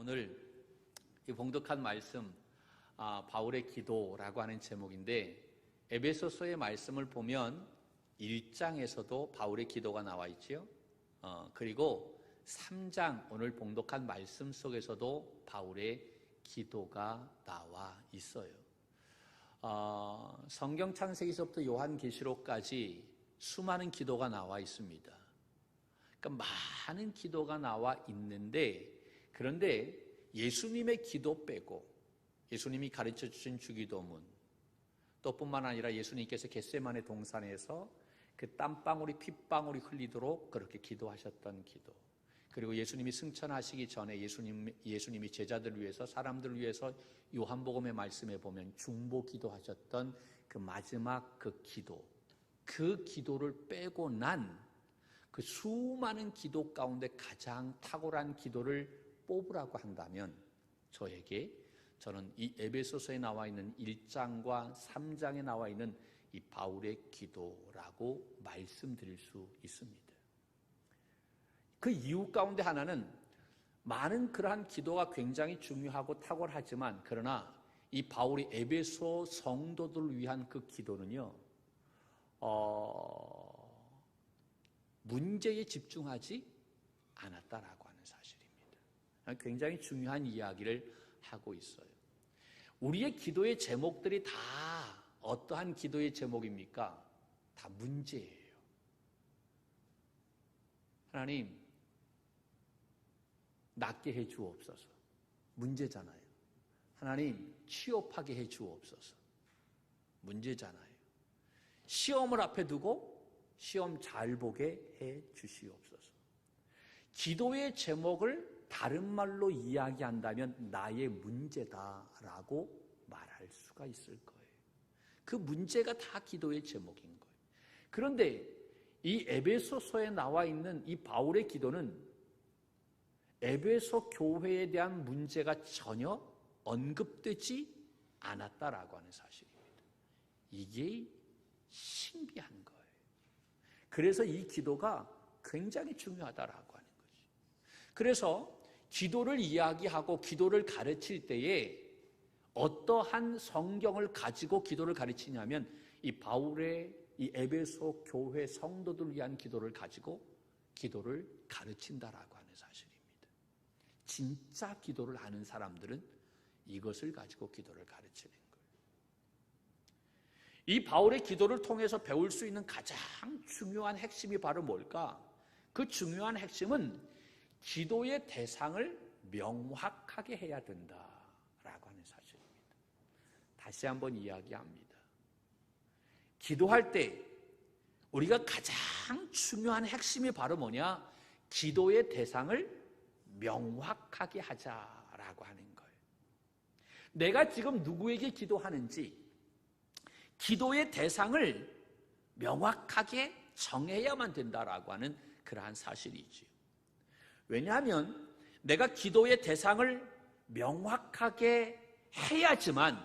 오늘 이 봉독한 말씀 바울의 기도라고 하는 제목인데, 에베소서의 말씀을 보면 1장에서도 바울의 기도가 나와 있지요. 그리고 3장 오늘 봉독한 말씀 속에서도 바울의 기도가 나와 있어요. 성경 창세기서부터 요한계시록까지 수많은 기도가 나와 있습니다. 그러니까 많은 기도가 나와 있는데, 그런데 예수님의 기도 빼고 예수님이 가르쳐 주신 주기도문, 또 뿐만 아니라 예수님께서 겟세마네 동산에서 그 땀방울이 핏방울이 흘리도록 그렇게 기도하셨던 기도, 그리고 예수님이 승천하시기 전에 예수님이 제자들을 위해서, 사람들을 위해서 요한복음의 말씀에 보면 중보 기도하셨던 그 마지막 그 기도, 그 기도를 빼고 난 그 수많은 기도 가운데 가장 탁월한 기도를 뽑으라고 한다면 저는 이 에베소서에 나와 있는 1장과 3장에 나와 있는 이 바울의 기도라고 말씀드릴 수 있습니다. 그 이유 가운데 하나는, 많은 그러한 기도가 굉장히 중요하고 탁월하지만, 그러나 이 바울이 에베소 성도들을 위한 그 기도는요, 문제에 집중하지 않았다라고 하는 사실입니다. 굉장히 중요한 이야기를 하고 있어요. 우리의 기도의 제목들이 다 어떠한 기도의 제목입니까? 다 문제예요. 하나님, 낫게 해 주옵소서. 문제잖아요. 하나님, 취업하게 해 주옵소서. 문제잖아요. 시험을 앞에 두고 시험 잘 보게 해 주시옵소서. 기도의 제목을 다른 말로 이야기한다면 나의 문제다라고 말할 수가 있을 거예요. 그 문제가 다 기도의 제목인 거예요. 그런데 이 에베소서에 나와 있는 이 바울의 기도는 에베소 교회에 대한 문제가 전혀 언급되지 않았다라고 하는 사실입니다. 이게 신비한 거예요. 그래서 이 기도가 굉장히 중요하다라고 하는 거죠. 그래서 기도를 이야기하고 기도를 가르칠 때에 어떠한 성경을 가지고 기도를 가르치냐면, 이 바울의 이 에베소 교회 성도들을 위한 기도를 가지고 기도를 가르친다라고 하는 사실입니다. 진짜 기도를 아는 사람들은 이것을 가지고 기도를 가르치는 거예요. 이 바울의 기도를 통해서 배울 수 있는 가장 중요한 핵심이 바로 뭘까? 그 중요한 핵심은 기도의 대상을 명확하게 해야 된다라고 하는 사실입니다. 다시 한번 이야기합니다. 기도할 때 우리가 가장 중요한 핵심이 바로 뭐냐? 기도의 대상을 명확하게 하자라고 하는 거예요. 내가 지금 누구에게 기도하는지 기도의 대상을 명확하게 정해야만 된다라고 하는 그러한 사실이지요. 왜냐하면 내가 기도의 대상을 명확하게 해야지만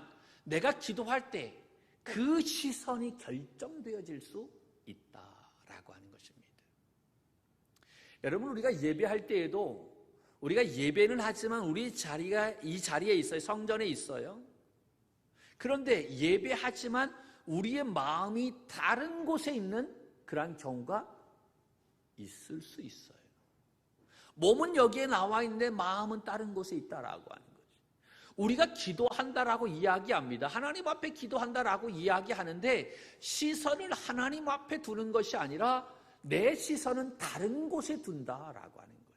내가 기도할 때 그 시선이 결정되어질 수 있다라고 하는 것입니다. 여러분, 우리가 예배할 때에도 우리가 예배는 하지만 우리 자리가 이 자리에 있어요. 성전에 있어요. 그런데 예배하지만 우리의 마음이 다른 곳에 있는 그러한 경우가 있을 수 있어요. 몸은 여기에 나와 있는데 마음은 다른 곳에 있다라고 하는 거죠. 우리가 기도한다라고 이야기합니다. 하나님 앞에 기도한다라고 이야기하는데 시선을 하나님 앞에 두는 것이 아니라 내 시선은 다른 곳에 둔다라고 하는 거죠.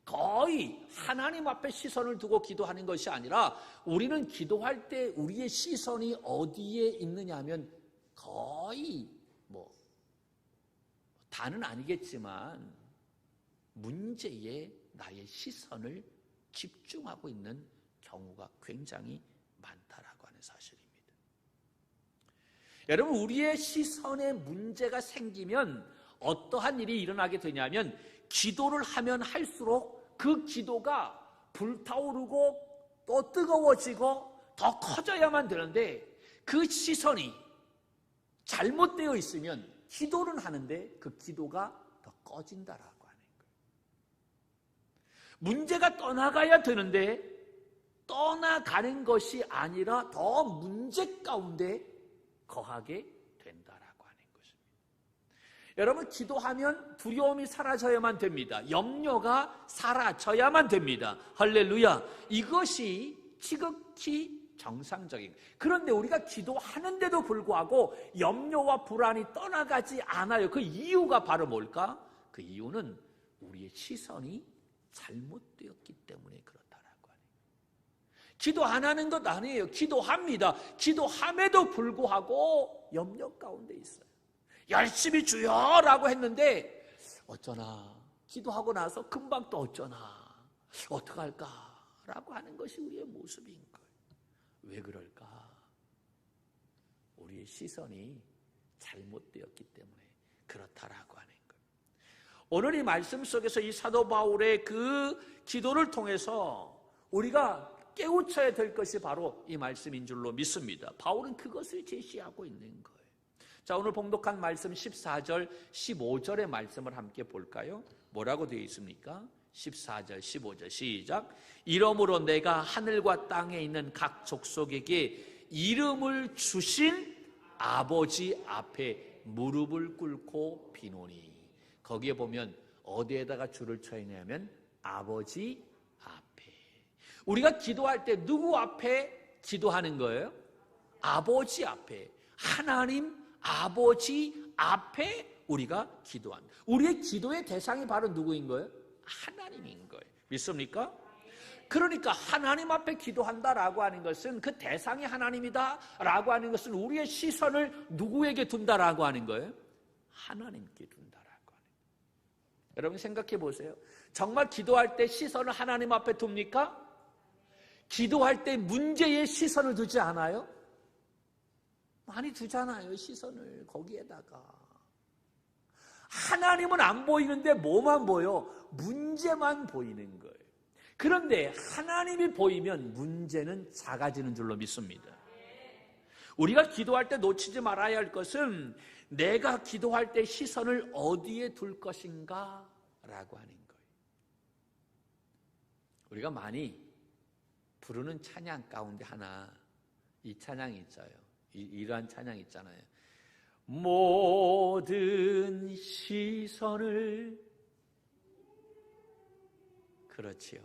거의 하나님 앞에 시선을 두고 기도하는 것이 아니라 우리는 기도할 때 우리의 시선이 어디에 있느냐 하면 거의 다는 아니겠지만 문제에 나의 시선을 집중하고 있는 경우가 굉장히 많다라고 하는 사실입니다. 여러분, 우리의 시선에 문제가 생기면 어떠한 일이 일어나게 되냐면, 기도를 하면 할수록 그 기도가 불타오르고 또 뜨거워지고 더 커져야만 되는데, 그 시선이 잘못되어 있으면 기도는 하는데 그 기도가 더 꺼진다라고 하는 거예요. 문제가 떠나가야 되는데 떠나가는 것이 아니라 더 문제 가운데 거하게 된다라고 하는 것입니다. 여러분, 기도하면 두려움이 사라져야만 됩니다. 염려가 사라져야만 됩니다. 할렐루야. 이것이 지극히 정상적인. 그런데 우리가 기도하는데도 불구하고 염려와 불안이 떠나가지 않아요. 그 이유가 바로 뭘까? 그 이유는 우리의 시선이 잘못되었기 때문에 그렇다라고 하네요. 기도 안 하는 것 아니에요. 기도합니다. 기도함에도 불구하고 염려 가운데 있어요. 열심히 주여라고 했는데 어쩌나, 기도하고 나서 금방 또 어쩌나, 어떡할까라고 하는 것이 우리의 모습인 거예요. 왜 그럴까? 우리의 시선이 잘못되었기 때문에 그렇다라고 하는 거예요. 오늘 이 말씀 속에서 이 사도 바울의 그 기도를 통해서 우리가 깨우쳐야 될 것이 바로 이 말씀인 줄로 믿습니다. 바울은 그것을 제시하고 있는 거예요. 자, 오늘 봉독한 말씀 14절, 15절의 말씀을 함께 볼까요? 뭐라고 되어 있습니까? 14절, 15절 시작. 이러므로 내가 하늘과 땅에 있는 각 족속에게 이름을 주신 아버지 앞에 무릎을 꿇고 비노니. 거기에 보면 어디에다가 줄을 쳐야 하냐면 아버지 앞에. 우리가 기도할 때 누구 앞에 기도하는 거예요? 아버지 앞에. 하나님 아버지 앞에 우리가 기도한다. 우리의 기도의 대상이 바로 누구인 거예요? 하나님인 거예요. 믿습니까? 그러니까 하나님 앞에 기도한다라고 하는 것은 그 대상이 하나님이다라고 하는 것은 우리의 시선을 누구에게 둔다라고 하는 거예요? 하나님께 둔다라고 하는 거예요. 여러분 생각해 보세요. 정말 기도할 때 시선을 하나님 앞에 둡니까? 기도할 때 문제에 시선을 두지 않아요? 많이 두잖아요. 시선을 거기에다가. 하나님은 안 보이는데 뭐만 보여? 문제만 보이는 거예요. 그런데 하나님이 보이면 문제는 작아지는 줄로 믿습니다. 우리가 기도할 때 놓치지 말아야 할 것은 내가 기도할 때 시선을 어디에 둘 것인가 라고 하는 거예요. 우리가 많이 부르는 찬양 가운데 하나, 이 찬양이 있어요. 이러한 찬양 있잖아요. 모든 시선을, 그렇지요,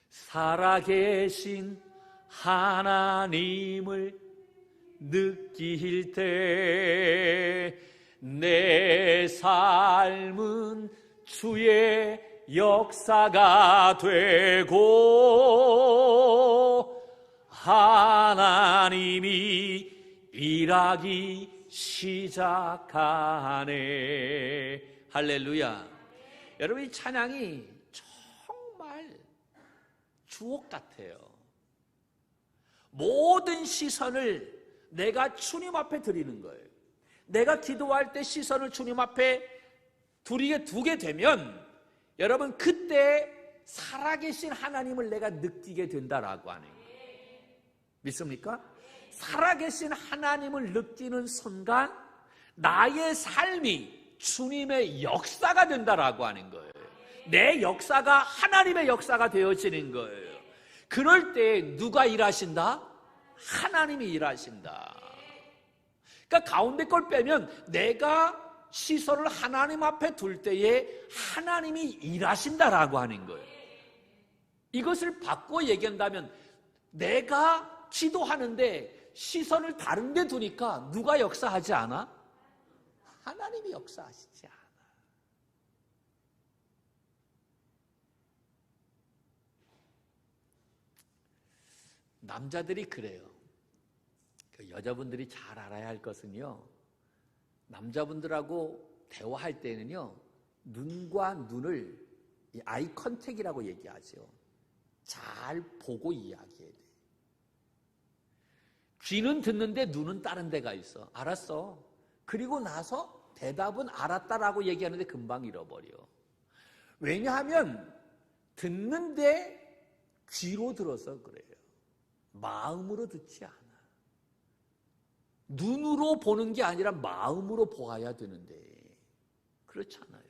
살아계신 하나님을 느낄 때 내 삶은 주의 역사가 되고 하나님이 일하기 시작하네. 할렐루야. 여러분, 이 찬양이 정말 주옥 같아요. 모든 시선을 내가 주님 앞에 드리는 거예요. 내가 기도할 때 시선을 주님 앞에 두게 되면 여러분, 그때 살아계신 하나님을 내가 느끼게 된다라고 하는 거예요. 믿습니까? 살아계신 하나님을 느끼는 순간 나의 삶이 주님의 역사가 된다라고 하는 거예요. 내 역사가 하나님의 역사가 되어지는 거예요. 그럴 때 누가 일하신다? 하나님이 일하신다. 그러니까 가운데 걸 빼면 내가 시선을 하나님 앞에 둘 때에 하나님이 일하신다라고 하는 거예요. 이것을 바꿔 얘기한다면 내가 기도하는데 시선을 다른 데 두니까 누가 역사하지 않아? 하나님이 역사하시지 않아. 남자들이 그래요. 여자분들이 잘 알아야 할 것은요, 남자분들하고 대화할 때는요, 눈과 눈을 아이 컨택이라고 얘기하죠. 잘 보고 이야기해야 돼. 귀는 듣는데 눈은 다른 데가 있어. 알았어. 그리고 나서 대답은 알았다라고 얘기하는데 금방 잃어버려. 왜냐하면 듣는데 귀로 들어서 그래요. 마음으로 듣지 않아. 눈으로 보는 게 아니라 마음으로 보아야 되는데 그렇잖아요.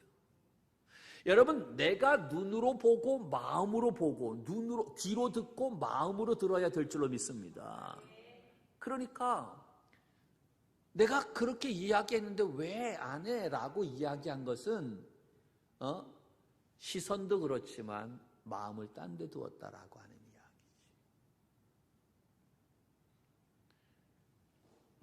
여러분, 내가 눈으로 보고 마음으로 보고 눈으로 귀로 듣고 마음으로 들어야 될 줄로 믿습니다. 그러니까 내가 그렇게 이야기했는데 왜 안 해? 라고 이야기한 것은 시선도 그렇지만 마음을 딴 데 두었다라고 하는 이야기지.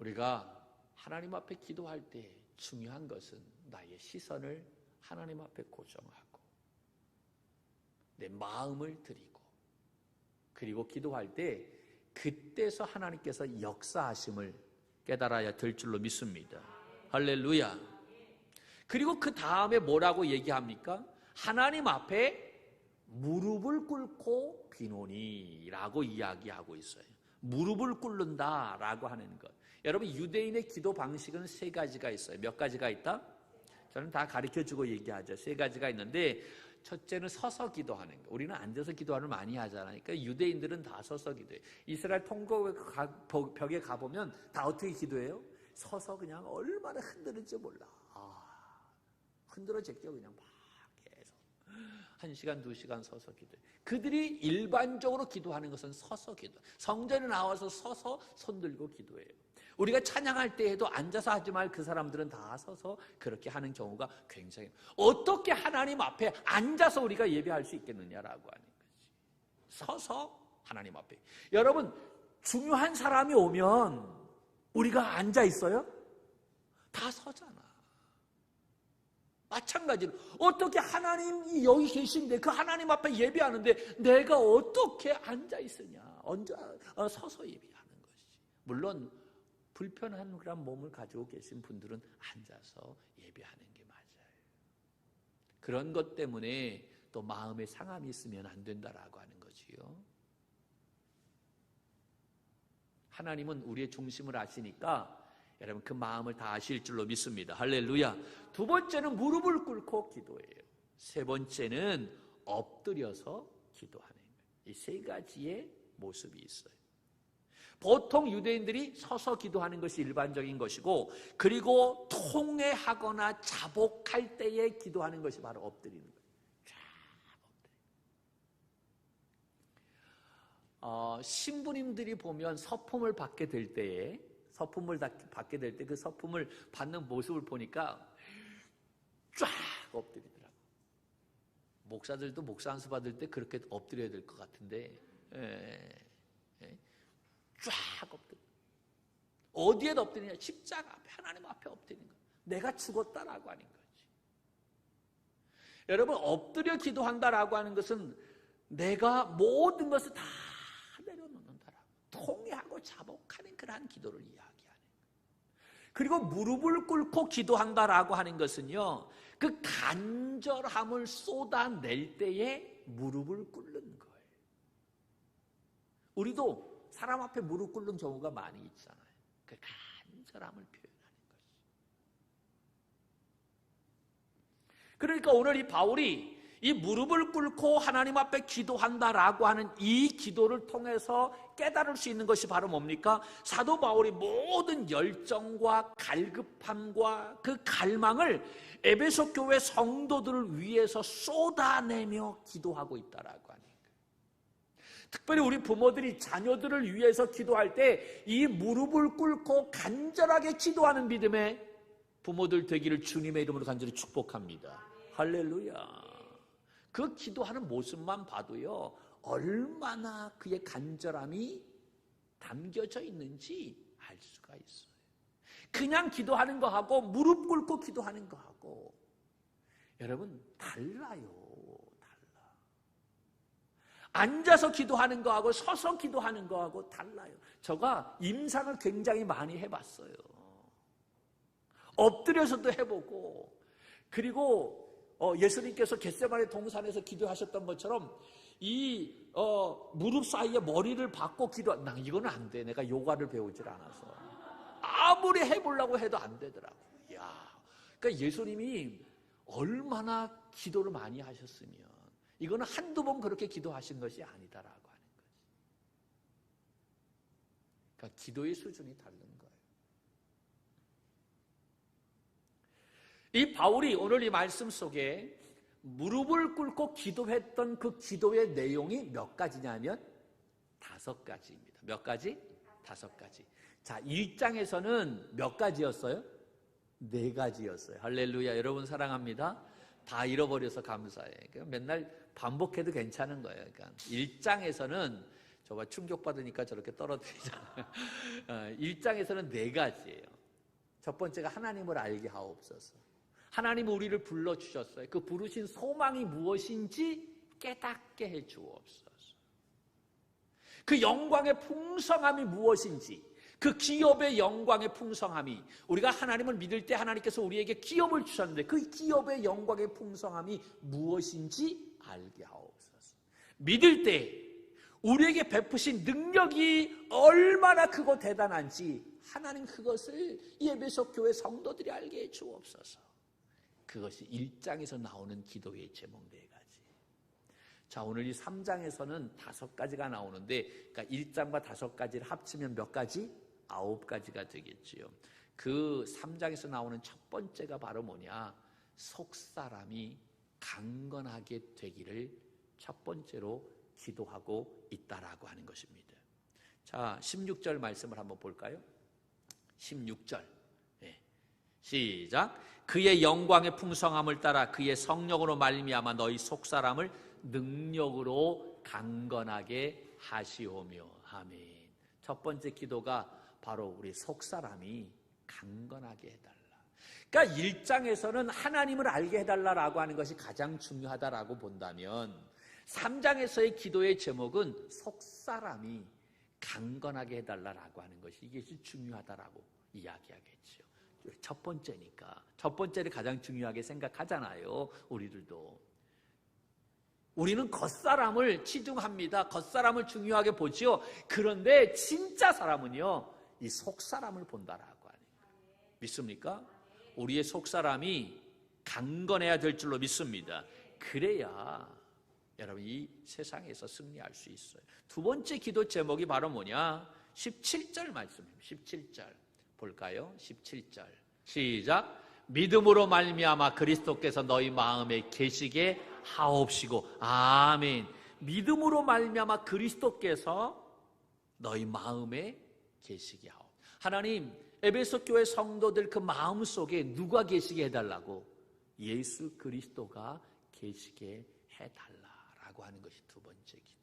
우리가 하나님 앞에 기도할 때 중요한 것은 나의 시선을 하나님 앞에 고정하고 내 마음을 드리고, 그리고 기도할 때 그때서 하나님께서 역사하심을 깨달아야 될 줄로 믿습니다. 할렐루야. 그리고 그 다음에 뭐라고 얘기합니까? 하나님 앞에 무릎을 꿇고 비노니 라고 이야기하고 있어요. 무릎을 꿇는다 라고 하는 것. 여러분, 유대인의 기도 방식은 세 가지가 있어요. 몇 가지가 있다? 저는 다 가르쳐주고 얘기하죠. 세 가지가 있는데, 첫째는 서서 기도하는 거. 우리는 앉아서 기도를 많이 하잖아요. 그러니까 유대인들은 다 서서 기도해요. 이스라엘 통곡벽에 가보면 다 어떻게 기도해요? 서서 그냥 얼마나 흔들릴지 몰라. 흔들어 제껴 그냥 막 계속 1시간, 2시간 서서 기도해. 그들이 일반적으로 기도하는 것은 서서 기도. 성전에 나와서 서서 손 들고 기도해요. 우리가 찬양할 때에도 앉아서 하지 말 그 사람들은 다 서서 그렇게 하는 경우가 굉장히. 어떻게 하나님 앞에 앉아서 우리가 예배할 수 있겠느냐라고 하는 거지. 서서 하나님 앞에. 여러분, 중요한 사람이 오면 우리가 앉아 있어요? 다 서잖아. 마찬가지로 어떻게 하나님이 여기 계신데 그 하나님 앞에 예배하는데 내가 어떻게 앉아 있으냐? 서서 예배하는 것이지. 물론 불편한 그런 몸을 가지고 계신 분들은 앉아서 예배하는 게 맞아요. 그런 것 때문에 또 마음에 상함이 있으면 안 된다라고 하는 거지요. 하나님은 우리의 중심을 아시니까 여러분 그 마음을 다 아실 줄로 믿습니다. 할렐루야. 두 번째는 무릎을 꿇고 기도해요. 세 번째는 엎드려서 기도하는 거예요. 이 세 가지의 모습이 있어요. 보통 유대인들이 서서 기도하는 것이 일반적인 것이고, 그리고 통회하거나 자복할 때에 기도하는 것이 바로 엎드리는 거예요. 신부님들이 보면 서품을 받게 될 때에 그 서품을 받는 모습을 보니까 쫙 엎드리더라고. 목사들도 목사 안수 받을 때 그렇게 엎드려야 될 것 같은데, 쫙 엎드려. 어디에 엎드리냐? 십자가 앞에, 하나님 앞에 엎드리는 거야. 내가 죽었다라고 하는 거지. 여러분, 엎드려 기도한다라고 하는 것은 내가 모든 것을 다 내려놓는다라고, 통회하고 자복하는 그러한 기도를 이야기하는 거예요. 그리고 무릎을 꿇고 기도한다라고 하는 것은요, 그 간절함을 쏟아낼 때에 무릎을 꿇는 거예요. 우리도 사람 앞에 무릎 꿇는 경우가 많이 있잖아요. 그 간절함을 표현하는 것이. 그러니까 오늘 이 바울이 이 무릎을 꿇고 하나님 앞에 기도한다라고 하는 이 기도를 통해서 깨달을 수 있는 것이 바로 뭡니까? 사도 바울이 모든 열정과 갈급함과 그 갈망을 에베소 교회 성도들을 위해서 쏟아내며 기도하고 있다라고 하는 거예요. 특별히 우리 부모들이 자녀들을 위해서 기도할 때 이 무릎을 꿇고 간절하게 기도하는 믿음의 부모들 되기를 주님의 이름으로 간절히 축복합니다. 할렐루야. 그 기도하는 모습만 봐도요, 얼마나 그의 간절함이 담겨져 있는지 알 수가 있어요. 그냥 기도하는 거하고 무릎 꿇고 기도하는 거하고 여러분 달라요. 달라. 앉아서 기도하는 거하고 서서 기도하는 거하고 달라요. 제가 임상을 굉장히 많이 해봤어요. 엎드려서도 해보고, 그리고 예수님께서 겟세마네 동산에서 기도하셨던 것처럼 이 무릎 사이에 머리를 박고 나 이거는 안 돼. 내가 요가를 배우질 않아서 아무리 해보려고 해도 안 되더라고. 야, 그러니까 예수님이 얼마나 기도를 많이 하셨으면 이거는 한두 번 그렇게 기도하신 것이 아니다라고 하는 거지. 그러니까 기도의 수준이 다른 거예요. 이 바울이 오늘 이 말씀 속에 무릎을 꿇고 기도했던 그 기도의 내용이 몇 가지냐면 5가지입니다. 몇 가지? 5가지. 자, 1장에서는 몇 가지였어요? 4가지였어요. 할렐루야. 여러분 사랑합니다. 다 잃어버려서 감사해. 맨날 반복해도 괜찮은 거예요. 그러니까 1장에서는 저가 충격받으니까 저렇게 떨어뜨리잖아요. 1장에서는 4가지예요. 첫 번째가 하나님을 알게 하옵소서. 하나님은 우리를 불러주셨어요. 그 부르신 소망이 무엇인지 깨닫게 해주옵소서. 그 영광의 풍성함이 무엇인지, 그 기업의 영광의 풍성함이, 우리가 하나님을 믿을 때 하나님께서 우리에게 기업을 주셨는데 그 기업의 영광의 풍성함이 무엇인지 알게 하옵소서. 믿을 때 우리에게 베푸신 능력이 얼마나 크고 대단한지 하나님 그것을 이 에베소 교회 성도들이 알게 해 주옵소서. 그것이 1장에서 나오는 기도의 제목 4가지. 자, 오늘 이 3장에서는 5가지가 나오는데, 그러니까 1장과 5가지를 합치면 몇 가지? 9가지가 되겠지요. 그 3장에서 나오는 첫 번째가 바로 뭐냐? 속사람이 강건하게 되기를 첫 번째로 기도하고 있다라고 하는 것입니다. 자, 16절 말씀을 한번 볼까요? 16절. 네. 시작. 그의 영광의 풍성함을 따라 그의 성령으로 말미암아 너희 속사람을 능력으로 강건하게 하시오며. 아멘. 첫 번째 기도가 바로 우리 속사람이 강건하게 해달라. 그러니까 1장에서는 하나님을 알게 해달라라고 하는 것이 가장 중요하다라고 본다면 3장에서의 기도의 제목은 속사람이 강건하게 해달라라고 하는 것이 이것이 중요하다라고 이야기하겠죠. 첫 번째니까. 첫 번째를 가장 중요하게 생각하잖아요. 우리들도. 우리는 겉사람을 치중합니다. 겉사람을 중요하게 보지요. 그런데 진짜 사람은요, 이 속사람을 본다라고 하는 거예요. 믿습니까? 우리의 속사람이 강건해야 될 줄로 믿습니다. 그래야 여러분 이 세상에서 승리할 수 있어요. 두 번째 기도 제목이 바로 뭐냐? 17절 말씀입니다. 17절 볼까요? 17절 시작. 믿음으로 말미암아 그리스도께서 너희 마음에 계시게 하옵시고. 아멘. 믿음으로 말미암아 그리스도께서 너희 마음에 계시게 하옵. 하나님, 에베소 교회 성도들 그 마음 속에 누가 계시게 해달라고? 예수 그리스도가 계시게 해달라라고 하는 것이 두 번째 기도.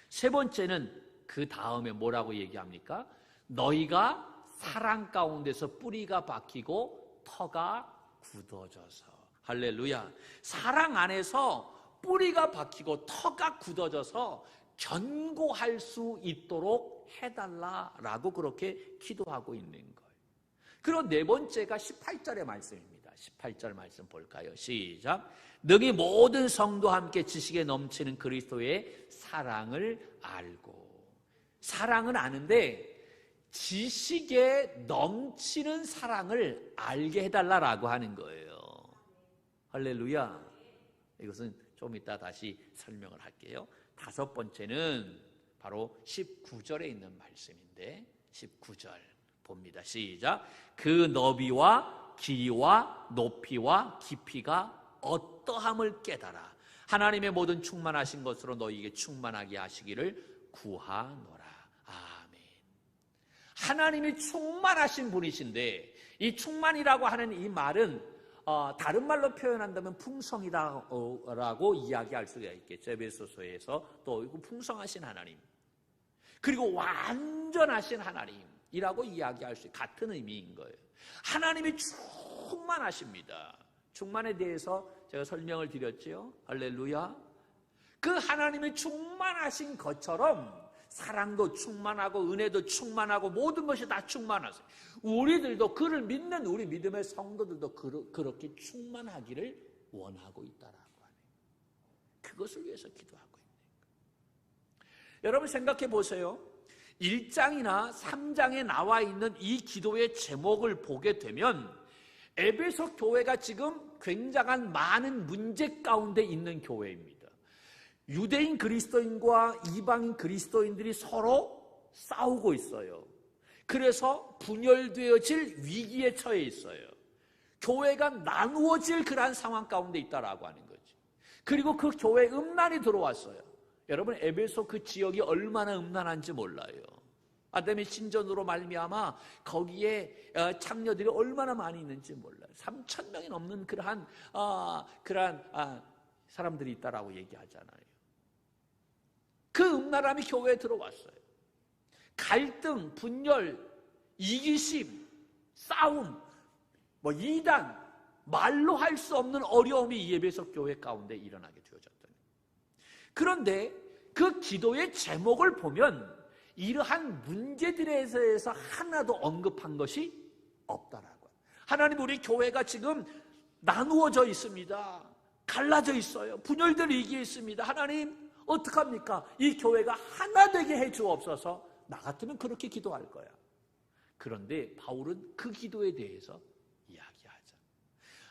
세 번째는 그 다음에 뭐라고 얘기합니까? 너희가 사랑 가운데서 뿌리가 박히고 터가 굳어져서. 할렐루야. 사랑 안에서 뿌리가 박히고 터가 굳어져서 견고할 수 있도록 해달라라고 그렇게 기도하고 있는 거예요. 그리고 네 번째가 18절의 말씀입니다. 18절 말씀 볼까요? 시작. 능히 모든 성도와 함께 지식에 넘치는 그리스도의 사랑을 알고. 사랑은 아는데 지식에 넘치는 사랑을 알게 해달라라고 하는 거예요. 할렐루야. 이것은 좀 이따 다시 설명을 할게요. 다섯 번째는 바로 19절에 있는 말씀인데 19절 봅니다. 시작. 그 너비와 길이와 높이와 깊이가 어떠함을 깨달아 하나님의 모든 충만하신 것으로 너희에게 충만하게 하시기를 구하노라. 아멘. 하나님이 충만하신 분이신데 이 충만이라고 하는 이 말은 다른 말로 표현한다면 풍성이다라고 이야기할 수가 있겠죠. 에베소서에서 또 풍성하신 하나님 그리고 완전하신 하나님이라고 이야기할 수 같은 의미인 거예요. 하나님이 충만하십니다. 충만에 대해서 제가 설명을 드렸죠. 할렐루야. 그 하나님이 충만하신 것처럼 사랑도 충만하고 은혜도 충만하고 모든 것이 다 충만하세요. 우리들도 그를 믿는 우리 믿음의 성도들도 그렇게 충만하기를 원하고 있다라고 하네요. 그것을 위해서 기도하고 있는 거예요. 여러분 생각해 보세요. 1장이나 3장에 나와 있는 이 기도의 제목을 보게 되면 에베소 교회가 지금 굉장한 많은 문제 가운데 있는 교회입니다. 유대인 그리스도인과 이방인 그리스도인들이 서로 싸우고 있어요. 그래서 분열되어질 위기에 처해 있어요. 교회가 나누어질 그러한 상황 가운데 있다라고 하는 거죠. 그리고 그 교회에 음란이 들어왔어요. 여러분, 에베소 그 지역이 얼마나 음란한지 몰라요. 아담의 신전으로 말미암아 거기에 창녀들이 얼마나 많이 있는지 몰라요. 3,000명이 넘는 그러한 사람들이 있다라고 얘기하잖아요. 그 음란함이 교회에 들어왔어요. 갈등, 분열, 이기심, 싸움, 이단, 말로 할 수 없는 어려움이 이 에베소 교회 가운데 일어나게 되어졌더니, 그런데 그 기도의 제목을 보면 이러한 문제들에 대해서 하나도 언급한 것이 없다라고. 하나님, 우리 교회가 지금 나누어져 있습니다. 갈라져 있어요. 분열들이 이기에 있습니다. 하나님, 어떡합니까? 이 교회가 하나 되게 해 주옵소서. 나 같으면 그렇게 기도할 거야. 그런데 바울은 그 기도에 대해서 이야기하자.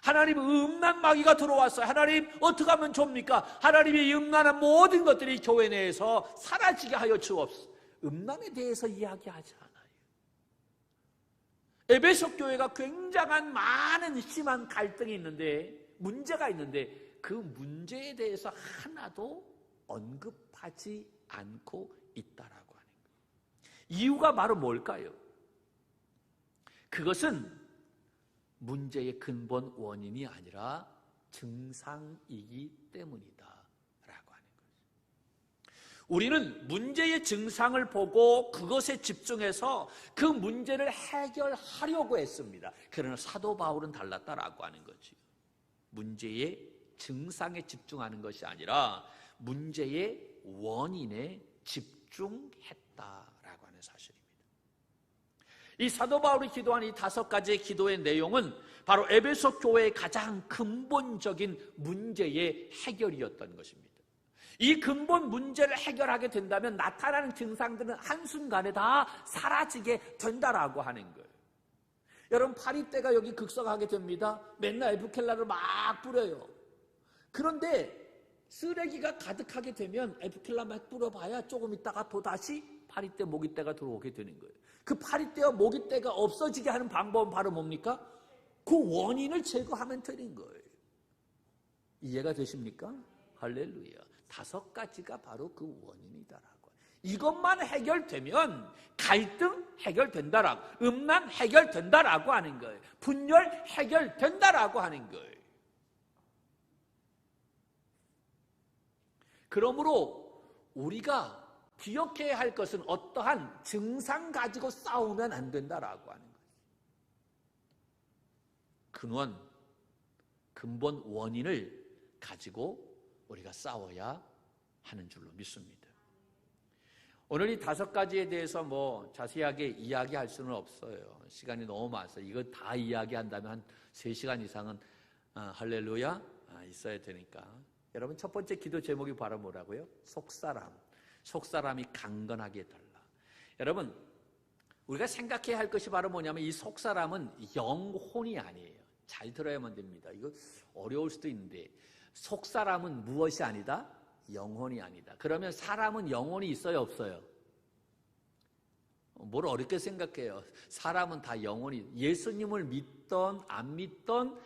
하나님, 음란 마귀가 들어왔어요. 하나님, 어떻게 하면 좋습니까? 하나님이 음란한 모든 것들이 교회 내에서 사라지게 하여 주옵소서. 음란에 대해서 이야기하지 않아요. 에베소 교회가 굉장한 많은 심한 갈등이 있는데, 문제가 있는데, 그 문제에 대해서 하나도 언급하지 않고 있다라고 하는 거예요. 이유가 바로 뭘까요? 그것은 문제의 근본 원인이 아니라 증상이기 때문이다 라고 하는 거예요. 우리는 문제의 증상을 보고 그것에 집중해서 그 문제를 해결하려고 했습니다. 그러나 사도 바울은 달랐다라고 하는 거죠. 문제의 증상에 집중하는 것이 아니라 문제의 원인에 집중했다라고 하는 사실입니다. 이 사도 바울이 기도한 이 5가지의 기도의 내용은 바로 에베소 교회의 가장 근본적인 문제의 해결이었던 것입니다. 이 근본 문제를 해결하게 된다면 나타나는 증상들은 한순간에 다 사라지게 된다라고 하는 거예요. 여러분, 파리떼가 여기 극성하게 됩니다. 맨날 에프켈라를 막 뿌려요. 그런데 쓰레기가 가득하게 되면 에프켈라만 뿌려봐야 조금 있다가 또다시 파리떼, 모기떼가 들어오게 되는 거예요. 그 파리떼와 모기떼가 없어지게 하는 방법은 바로 뭡니까? 그 원인을 제거하면 되는 거예요. 이해가 되십니까? 할렐루야. 5가지가 바로 그 원인이다라고. 이것만 해결되면 갈등 해결된다라고, 음란 해결된다라고 하는 거예요. 분열 해결된다라고 하는 거예요. 그러므로 우리가 기억해야 할 것은 어떠한 증상 가지고 싸우면 안 된다라고 하는 거예요. 근본 원인을 가지고 우리가 싸워야 하는 줄로 믿습니다. 오늘 이 5가지에 대해서 자세하게 이야기할 수는 없어요. 시간이 너무 많아서 이거 다 이야기한다면 한 3시간 이상은 할렐루야 있어야 되니까. 여러분, 첫 번째 기도 제목이 바로 뭐라고요? 속사람이 강건하게 해달라. 여러분, 우리가 생각해야 할 것이 바로 뭐냐면 이 속사람은 영혼이 아니에요. 잘 들어야만 됩니다. 이거 어려울 수도 있는데, 속사람은 무엇이 아니다? 영혼이 아니다. 그러면 사람은 영혼이 있어요, 없어요? 뭘 어렵게 생각해요. 사람은 다 영혼이, 예수님을 믿던 안 믿던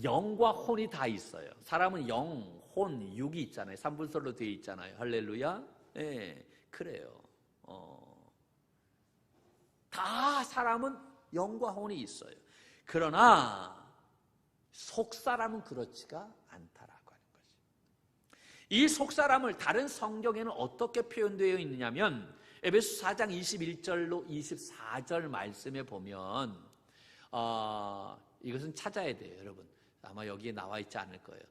영과 혼이 다 있어요. 사람은 영, 혼, 육이 있잖아요. 3분설로 되어 있잖아요. 할렐루야. 네, 그래요. 다 사람은 영과 혼이 있어요. 그러나 속사람은 그렇지가 않다라고 하는 거죠. 이 속사람을 다른 성경에는 어떻게 표현되어 있느냐면 에베소 4장 21절로 24절 말씀에 보면 이것은 찾아야 돼요, 여러분. 아마 여기에 나와 있지 않을 거예요.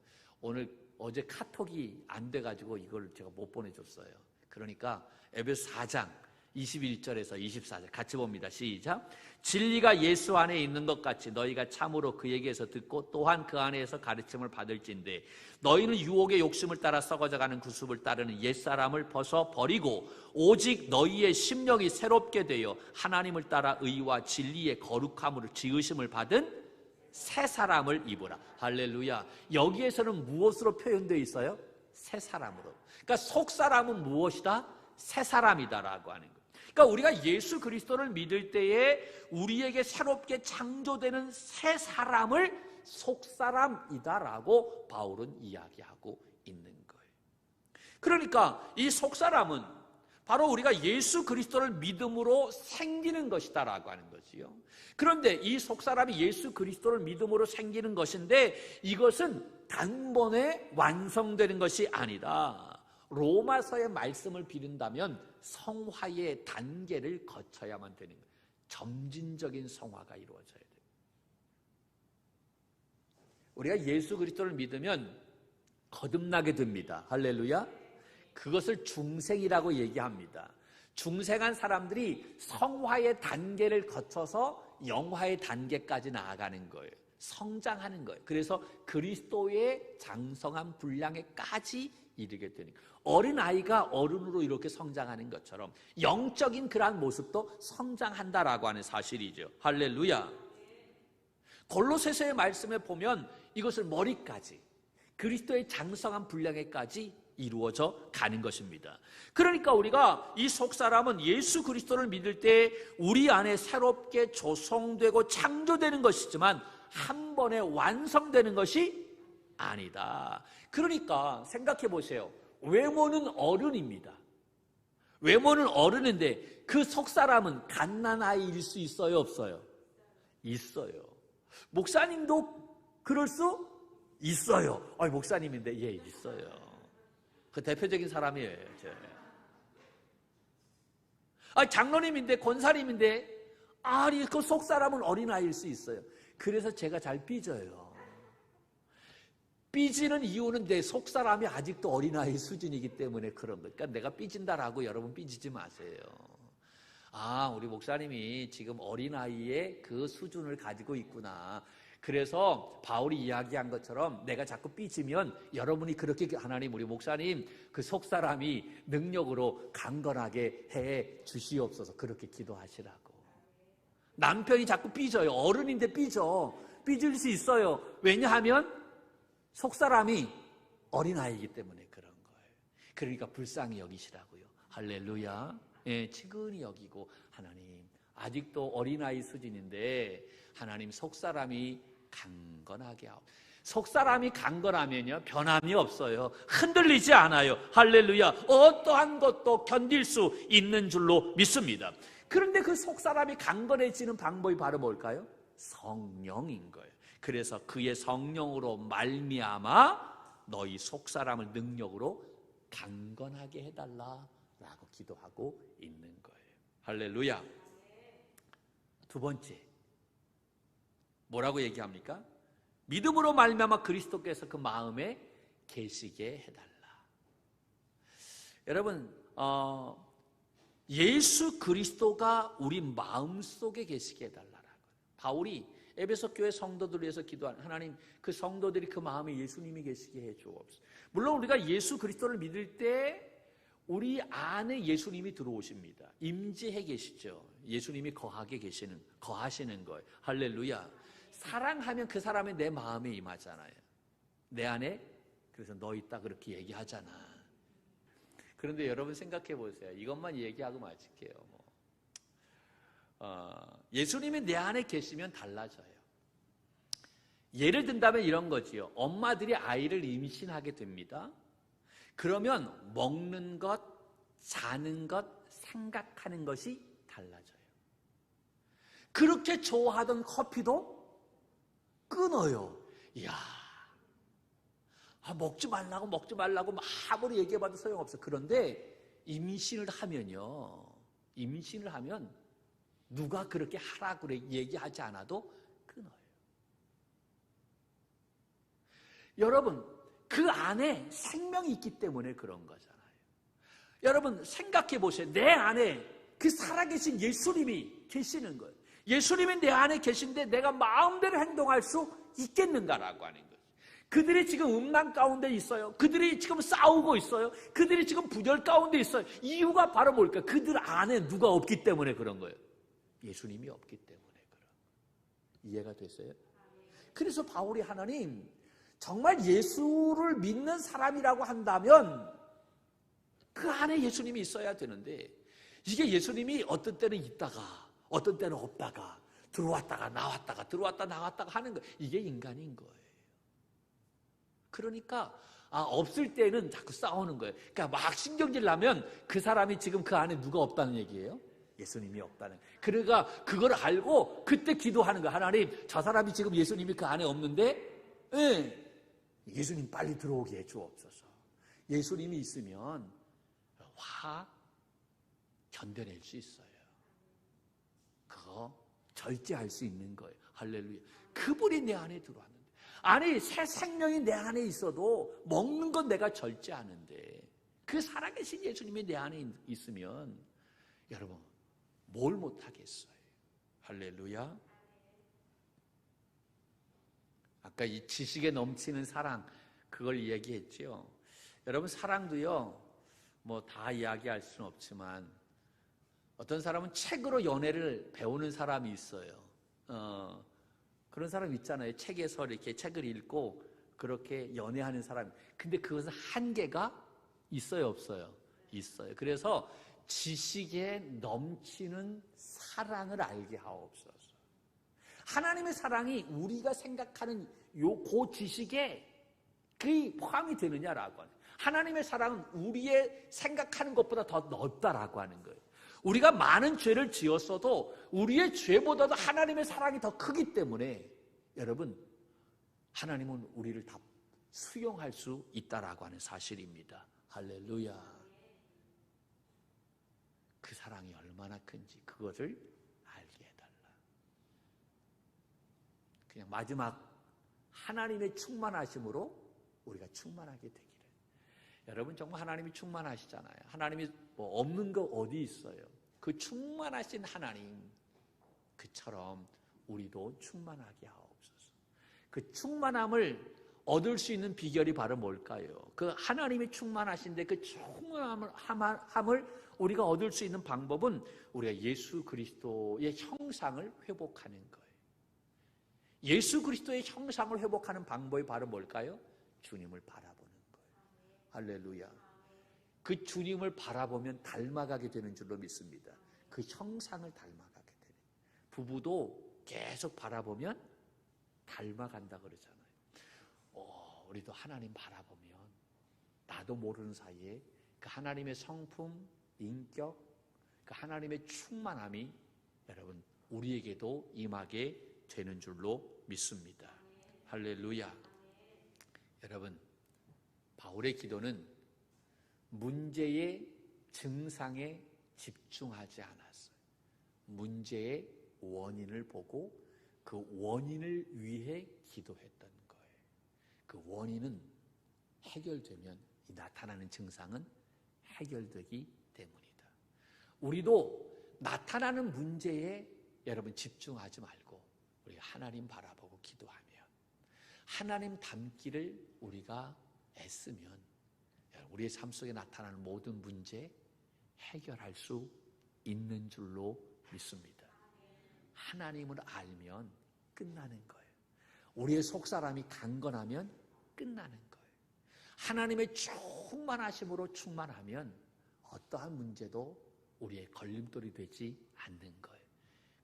어제 카톡이 안 돼가지고 이걸 제가 못 보내줬어요. 그러니까 에베소 4장 21절에서 24절 같이 봅니다. 시작. 진리가 예수 안에 있는 것 같이 너희가 참으로 그에게서 듣고 또한 그 안에서 가르침을 받을진대 너희는 유혹의 욕심을 따라 썩어져가는 구습을 따르는 옛사람을 벗어버리고 오직 너희의 심령이 새롭게 되어 하나님을 따라 의와 진리의 거룩함으로 지으심을 받은 새 사람을 입으라. 할렐루야. 여기에서는 무엇으로 표현되어 있어요? 새 사람으로. 그러니까 속사람은 무엇이다? 새 사람이다라고 하는 거예요. 그러니까 우리가 예수 그리스도를 믿을 때에 우리에게 새롭게 창조되는 새 사람을 속사람이다라고 바울은 이야기하고 그러니까 이 속사람은 바로 우리가 예수 그리스도를 믿음으로 생기는 것이다라고 하는 거지요. 그런데 이 속사람이 예수 그리스도를 믿음으로 생기는 것인데 이것은 단번에 완성되는 것이 아니다. 로마서의 말씀을 빌린다면 성화의 단계를 거쳐야만 되는 거예요. 점진적인 성화가 이루어져야 돼요. 우리가 예수 그리스도를 믿으면 거듭나게 됩니다. 할렐루야. 그것을 중생이라고 얘기합니다. 중생한 사람들이 성화의 단계를 거쳐서 영화의 단계까지 나아가는 거예요. 성장하는 거예요. 그래서 그리스도의 장성한 분량에까지 이르게 되는 거예요. 어린아이가 어른으로 이렇게 성장하는 것처럼 영적인 그러한 모습도 성장한다라고 하는 사실이죠. 할렐루야. 골로새서의 말씀에 보면 이것을 머리까지 그리스도의 장성한 분량에까지 이루어져 가는 것입니다. 그러니까 우리가 이 속사람은 예수 그리스도를 믿을 때 우리 안에 새롭게 조성되고 창조되는 것이지만 한 번에 완성되는 것이 아니다. 그러니까 생각해 보세요. 외모는 어른입니다. 외모는 어른인데 그 속사람은 갓난아이일 수 있어요, 없어요? 있어요. 목사님도 그럴 수 있어요. 목사님인데 예, 있어요. 그 대표적인 사람이에요. 장로님인데 권사님인데 그 속사람은 어린아이일 수 있어요. 그래서 제가 잘 삐져요. 삐지는 이유는 내 속사람이 아직도 어린아이 수준이기 때문에 그런 거예요. 그러니까 내가 삐진다라고 여러분 삐지지 마세요. 우리 목사님이 지금 어린아이의 그 수준을 가지고 있구나. 그래서 바울이 이야기한 것처럼 내가 자꾸 삐지면 여러분이 그렇게 하나님 우리 목사님 그 속사람이 능력으로 강건하게 해 주시옵소서 그렇게 기도하시라고. 남편이 자꾸 삐져요. 어른인데 삐질 수 있어요. 왜냐하면 속사람이 어린아이이기 때문에 그런 거예요. 그러니까 불쌍히 여기시라고요. 할렐루야. 예, 측은히 여기고 하나님 아직도 어린아이 수준인데 하나님 속사람이 강건하게 하옵소서. 속사람이 강건하면요 변함이 없어요. 흔들리지 않아요. 할렐루야. 어떠한 것도 견딜 수 있는 줄로 믿습니다. 그런데 그 속사람이 강건해지는 방법이 바로 뭘까요? 성령인 거예요. 그래서 그의 성령으로 말미암아 너희 속사람을 능력으로 강건하게 해달라라고 기도하고 있는 거예요. 할렐루야. 두 번째 뭐라고 얘기합니까? 믿음으로 말미암아 그리스도께서 그 마음에 계시게 해달라. 여러분 예수 그리스도가 우리 마음속에 계시게 해달라라고. 바울이 에베소 교회 성도들을 위해서 기도한 하나님 그 성도들이 그 마음에 예수님이 계시게 해주옵소서. 물론 우리가 예수 그리스도를 믿을 때 우리 안에 예수님이 들어오십니다. 임재해 계시죠. 예수님이 거하시는 거예요. 할렐루야. 사랑하면 그 사람이 내 마음에 임하잖아요. 내 안에 그래서 너 있다 그렇게 얘기하잖아. 그런데 여러분 생각해 보세요. 이것만 얘기하고 마칠게요. 예수님이 내 안에 계시면 달라져요. 예를 든다면 이런 거지요. 엄마들이 아이를 임신하게 됩니다. 그러면 먹는 것, 자는 것, 생각하는 것이 달라져요. 그렇게 좋아하던 커피도 끊어요. 이야, 먹지 말라고 아무리 얘기해봐도 소용없어. 그런데 임신을 하면 누가 그렇게 하라고 얘기하지 않아도 끊어요. 여러분, 그 안에 생명이 있기 때문에 그런 거잖아요. 여러분 생각해 보세요. 내 안에 그 살아계신 예수님이 계시는 거예요. 예수님이 내 안에 계신데 내가 마음대로 행동할 수 있겠는가라고 하는 거예요. 그들이 지금 음란 가운데 있어요. 그들이 지금 싸우고 있어요. 그들이 지금 분열 가운데 있어요. 이유가 바로 뭘까? 그들 안에 누가 없기 때문에 그런 거예요. 예수님이 없기 때문에 그런 거예요. 이해가 됐어요? 그래서 바울이 하나님 정말 예수를 믿는 사람이라고 한다면 그 안에 예수님이 있어야 되는데 이게 예수님이 어떤 때는 있다가 어떤 때는 없다가 들어왔다가 나왔다가 들어왔다 나왔다가 하는 거 이게 인간인 거예요. 그러니까 없을 때는 자꾸 싸우는 거예요. 그러니까 막 신경질 나면 그 사람이 지금 그 안에 누가 없다는 얘기예요? 예수님이 없다는. 그러니까 그걸 알고 그때 기도하는 거예요. 하나님, 저 사람이 지금 예수님이 그 안에 없는데 예수님 빨리 들어오게 해주옵소서. 예수님이 있으면 화 견뎌낼 수 있어요. 그거 절제할 수 있는 거예요. 할렐루야. 그분이 내 안에 들어왔는데, 아니 새 생명이 내 안에 있어도 먹는 건 내가 절제하는데 그 살아계신 예수님이 내 안에 있으면 여러분 뭘 못하겠어요. 할렐루야. 아까 이 지식에 넘치는 사랑, 그걸 얘기했죠. 여러분 사랑도요 뭐 다 이야기할 수는 없지만 어떤 사람은 책으로 연애를 배우는 사람이 있어요. 그런 사람 있잖아요. 책에서 이렇게 책을 읽고 그렇게 연애하는 사람. 근데 그것은 한계가 있어요, 없어요? 있어요. 그래서 지식에 넘치는 사랑을 알게 하옵소서. 하나님의 사랑이 우리가 생각하는 그 지식에 그게 포함이 되느냐라고 하는. 하나님의 사랑은 우리의 생각하는 것보다 더 넓다라고 하는 거예요. 우리가 많은 죄를 지었어도 우리의 죄보다도 하나님의 사랑이 더 크기 때문에 여러분 하나님은 우리를 다 수용할 수 있다라고 하는 사실입니다. 할렐루야. 그 사랑이 얼마나 큰지 그것을 알게 해달라. 그냥 마지막 하나님의 충만하심으로 우리가 충만하게 되기를. 여러분 정말 하나님이 충만하시잖아요. 하나님이 뭐 없는 거 어디 있어요? 그 충만하신 하나님 그처럼 우리도 충만하게 하옵소서. 그 충만함을 얻을 수 있는 비결이 바로 뭘까요? 그 하나님이 충만하신데 그 충만함을 우리가 얻을 수 있는 방법은 우리가 예수 그리스도의 형상을 회복하는 거예요. 예수 그리스도의 형상을 회복하는 방법이 바로 뭘까요? 주님을 바라보는 거예요. 할렐루야. 그 주님을 바라보면 닮아가게 되는 줄로 믿습니다. 그 형상을 닮아가게 되는. 부부도 계속 바라보면 닮아간다 그러잖아요. 우리도 하나님 바라보면 나도 모르는 사이에 그 하나님의 성품, 인격, 그 하나님의 충만함이 여러분 우리에게도 임하게 되는 줄로 믿습니다. 할렐루야. 여러분 바울의 기도는 문제의 증상에 집중하지 않았어요. 문제의 원인을 보고 그 원인을 위해 기도했던 거예요. 그 원인은 해결되면 이 나타나는 증상은 해결되기 때문이다. 우리도 나타나는 문제에 여러분 집중하지 말고 우리가 하나님 바라보고 기도하면 하나님 닮기를 우리가 애쓰면 우리의 삶 속에 나타나는 모든 문제 해결할 수 있는 줄로 믿습니다. 하나님을 알면 끝나는 거예요. 우리의 속사람이 강건하면 끝나는 거예요. 하나님의 충만하심으로 충만하면 어떠한 문제도 우리의 걸림돌이 되지 않는 거예요.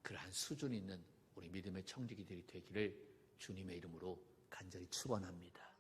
그러한 수준 있는 우리 믿음의 청지기들이 되기를 주님의 이름으로 간절히 축원합니다.